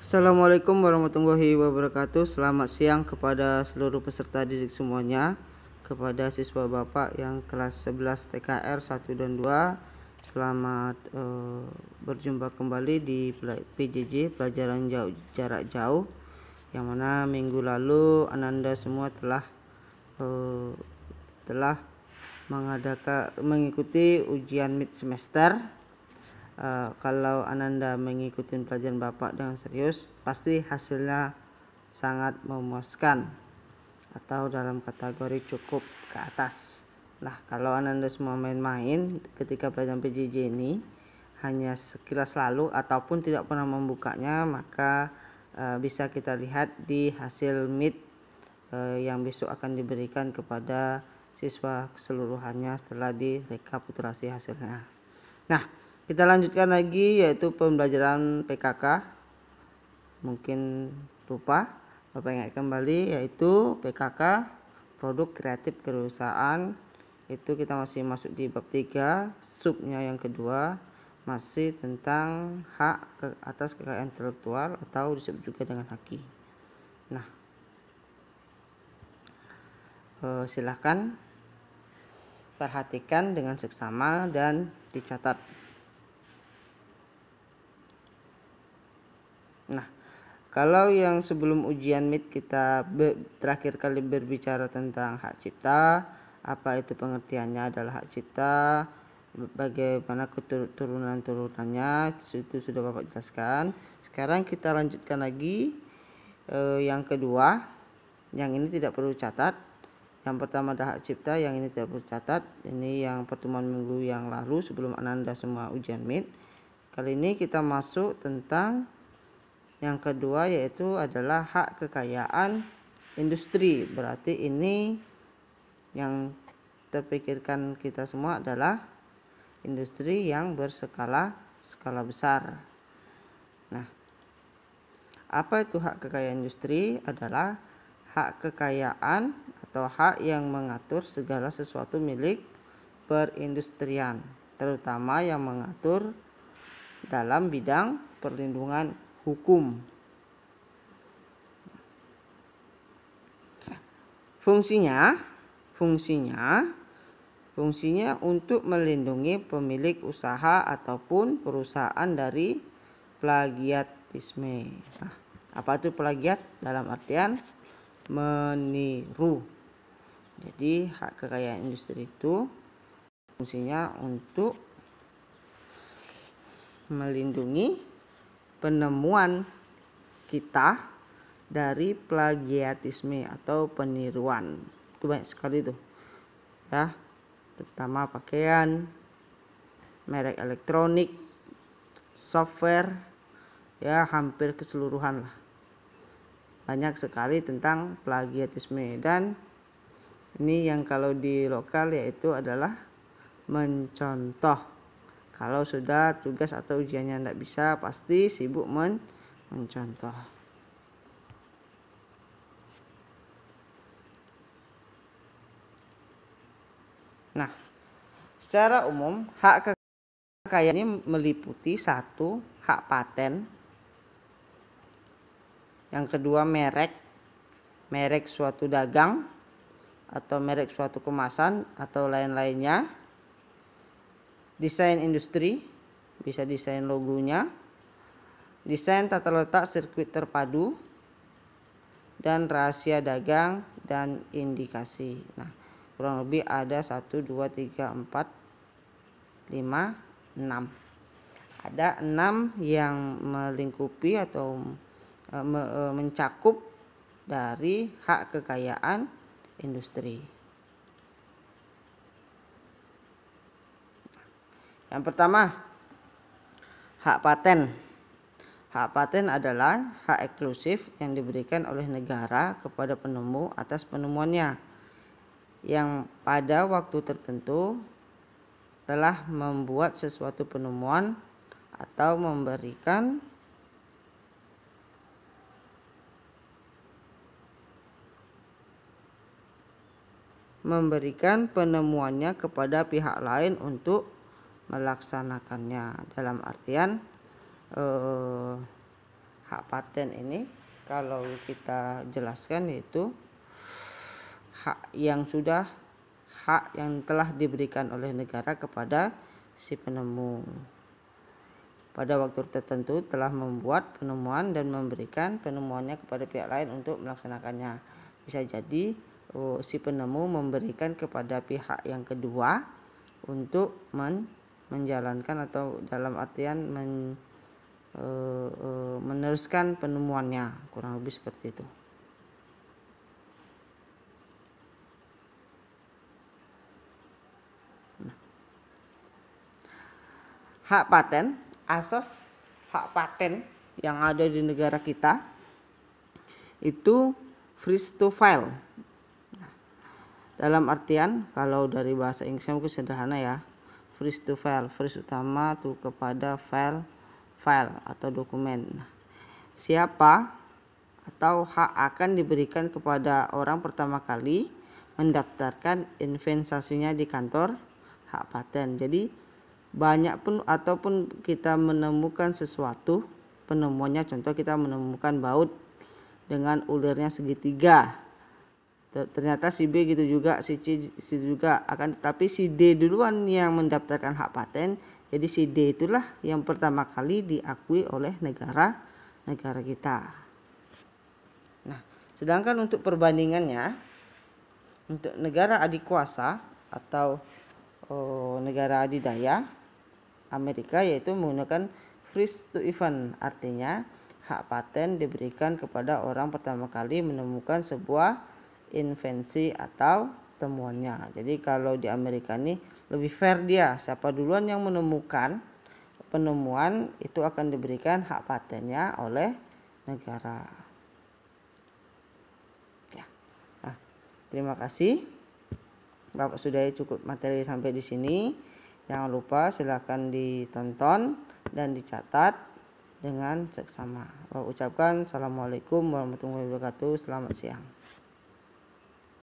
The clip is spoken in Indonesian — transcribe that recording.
Assalamualaikum warahmatullahi wabarakatuh. Selamat siang kepada seluruh peserta didik semuanya, kepada siswa Bapak yang kelas 11 TKR 1 dan 2. Selamat berjumpa kembali di PJJ, pelajaran jarak jauh, yang mana minggu lalu Ananda semua telah mengikuti ujian mid semester. Kalau Ananda mengikuti pelajaran Bapak dengan serius, pasti hasilnya sangat memuaskan atau dalam kategori cukup ke atas. Nah, kalau Ananda semua main-main ketika pelajaran PJJ ini hanya sekilas lalu ataupun tidak pernah membukanya, maka bisa kita lihat di hasil mid yang besok akan diberikan kepada siswa keseluruhannya setelah direkapitulasi hasilnya. Nah, kita lanjutkan lagi, yaitu pembelajaran PKK. Mungkin lupa, Bapak ingat kembali, yaitu PKK, produk kreatif kerusahaan. Itu kita masih masuk di bab 3, subnya yang kedua, masih tentang hak atas kekayaan intelektual atau disebut juga dengan haki. Nah, silahkan perhatikan dengan seksama dan dicatat. Nah, kalau yang sebelum ujian mid kita terakhir kali berbicara tentang hak cipta, apa itu pengertiannya adalah hak cipta, bagaimana keturunan-turunannya, itu sudah Bapak jelaskan. Sekarang kita lanjutkan lagi yang kedua, yang ini tidak perlu catat. Yang pertama ada hak cipta, yang ini tidak perlu catat. Ini yang pertemuan minggu yang lalu sebelum Ananda semua ujian mid. Kali ini kita masuk tentang yang kedua, yaitu adalah hak kekayaan industri. Berarti ini yang terpikirkan kita semua adalah industri yang berskala besar. Nah, apa itu hak kekayaan industri? Adalah hak kekayaan atau hak yang mengatur segala sesuatu milik perindustrian, terutama yang mengatur dalam bidang perlindungan hukum. Fungsinya untuk melindungi pemilik usaha ataupun perusahaan dari plagiatisme. Nah, apa itu plagiat? Dalam artian meniru. Jadi hak kekayaan industri itu fungsinya untuk melindungi penemuan kita dari plagiatisme atau peniruan. Itu banyak sekali tuh ya, terutama pakaian, merek elektronik, software, ya hampir keseluruhan lah. Banyak sekali tentang plagiatisme, dan ini yang kalau di lokal yaitu adalah mencontoh. Kalau sudah tugas atau ujiannya tidak bisa, pasti sibuk mencontoh. Nah, secara umum hak kekayaan ini meliputi satu, hak paten. Yang kedua, merek suatu dagang atau merek suatu kemasan atau lain-lainnya. Desain industri, bisa desain logonya, desain tata letak sirkuit terpadu, dan rahasia dagang dan indikasi. Nah, kurang lebih ada 1, 2, 3, 4, 5, 6. Ada 6 yang melingkupi atau mencakup dari hak kekayaan industri. Yang pertama, hak paten. Hak paten adalah hak eksklusif yang diberikan oleh negara kepada penemu atas penemuannya, yang pada waktu tertentu telah membuat sesuatu penemuan atau memberikan penemuannya kepada pihak lain untuk melaksanakannya. Dalam artian hak paten ini kalau kita jelaskan yaitu hak yang telah diberikan oleh negara kepada si penemu. Pada waktu tertentu telah membuat penemuan dan memberikan penemuannya kepada pihak lain untuk melaksanakannya. Bisa jadi si penemu memberikan kepada pihak yang kedua untuk menjalankan atau dalam artian meneruskan penemuannya, kurang lebih seperti itu. Hak paten, asas hak paten yang ada di negara kita itu free to file. Dalam artian kalau dari bahasa Inggrisnya mungkin sederhana ya, free to file, free utama tuh kepada file atau dokumen. Siapa atau hak akan diberikan kepada orang pertama kali mendaftarkan inventasinya di kantor hak paten. Jadi banyak pun ataupun kita menemukan sesuatu, penemuannya contoh kita menemukan baut dengan ulirnya segitiga, ternyata si B gitu juga, si C juga, akan tetapi si D duluan yang mendaftarkan hak paten. Jadi si D itulah yang pertama kali diakui oleh negara kita. Nah, sedangkan untuk perbandingannya, untuk negara adikuasa atau negara adidaya Amerika yaitu menggunakan first to event, artinya hak paten diberikan kepada orang pertama kali menemukan sebuah invensi atau temuannya. Jadi kalau di Amerika ini lebih fair, dia siapa duluan yang menemukan penemuan itu akan diberikan hak patennya oleh negara. Ya. Nah, terima kasih. Bapak sudah cukup materi sampai di sini. Jangan lupa silakan ditonton dan dicatat dengan seksama. Bapak ucapkan assalamualaikum warahmatullahi wabarakatuh. Selamat siang.